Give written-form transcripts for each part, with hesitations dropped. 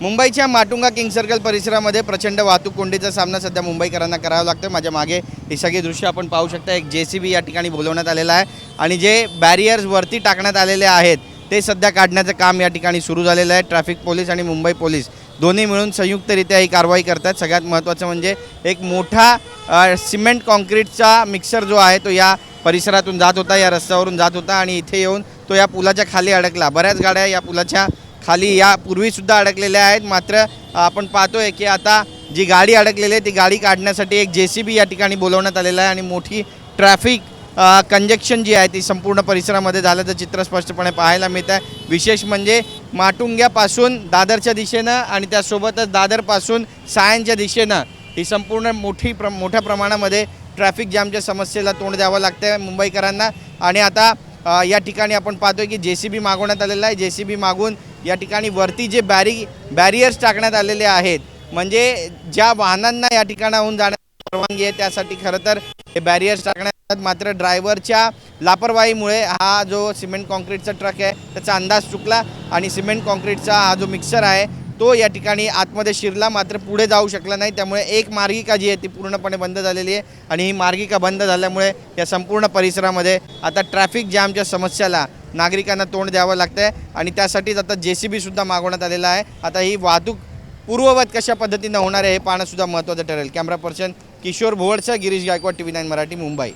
मुंबईच्या Matunga king circle परिसरामध्ये प्रचंड वाहतूक कोंडीचा सामना सध्या मुंबईकरांना करावा लागतो। माझ्या मागे ही सगळी दृश्य आपण पाहू शकता। एक JCB या ठिकाणी बोलवण्यात आलेला आहे आणि जे बॅरियर्स वरती टाकण्यात आलेले आहेत ते सध्या काढण्याचं काम या ठिकाणी सुरू झालेलं आहे। ट्रॅफिक पोलीस आणि मुंबई पोलीस दोन्ही मिळून संयुक्तरित्या ही कारवाई करतात। सगळ्यात महत्त्वाचं म्हणजे एक मोठा सिमेंट कॉन्क्रीटचा मिक्सर जो आहे तो या परिसरातून जात होता, या रस्त्यावरून जात होता आणि इथे येऊन तो या पुलाच्या खाली अडकला। बऱ्याच गाड्या या पुलाच्या खाली यापूर्वीसुद्धा अडकलेल्या आहेत। मात्र आपण पाहतोय की आता जी गाडी अडकलेली आहे ती गाडी काढण्यासाठी एक JCB या ठिकाणी बोलवण्यात आलेला आहे आणि मोठी ट्रॅफिक कंजेक्शन जी आहे ती संपूर्ण परिसरामध्ये झाल्याचं चित्र स्पष्टपणे पाहायला मिळत आहे। विशेष म्हणजे माटुंग्यापासून दादरच्या दिशेनं आणि त्यासोबतच दादरपासून सायनच्या दिशेनं ही संपूर्ण मोठ्या प्रमाणामध्ये ट्रॅफिक जॅमच्या समस्येला तोंड द्यावं लागतं मुंबईकरांना। आणि आता या ठिकाणी आपण पाहतोय की JCB मागवण्यात आलेला आहे। JCB मागून या ठिकाणी वरती जे बॅरियर्स टाकण्यात आलेले आहेत, म्हणजे ज्या वाहनांना या ठिकाणाहून जाण्याची परवानगी आहे त्यासाठी खरं तर हे बॅरियर्स टाकण्यात येतात। मात्र ड्रायव्हरच्या लापरवाहीमुळे हा जो सिमेंट कॉन्क्रीटचा ट्रक आहे त्याचा अंदाज चुकला आणि सिमेंट कॉन्क्रीटचा हा जो मिक्सर आहे तो या ठिकाणी आतमध्ये शिरला, मात्र पुढे जाऊ शकला नाही। त्यामुळे एक मार्गिका जी आहे ती पूर्णपणे बंद झालेली आहे आणि ही मार्गिका बंद झाल्यामुळे या संपूर्ण परिसरामध्ये आता ट्रॅफिक जॅमच्या समस्येला नागरिकांना तोंड द्यावं लागतं आहे आणि त्यासाठीच आता JCB सुद्धा मागवण्यात आलेला आहे। आता ही वाहतूक पूर्ववत कशा पद्धतीनं होणार आहे हे पाहणं सुद्धा महत्त्वाचं ठरेल। कॅमेरा पर्सन किशोर भोवडसह गिरीश गायकवाड, TV9 मराठी, मुंबई।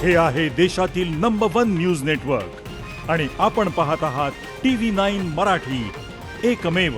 हे आहे देशातील नंबर 1 न्यूज नेटवर्क आणि आपण पाहत आहात TV9 मराठी, एकमेव।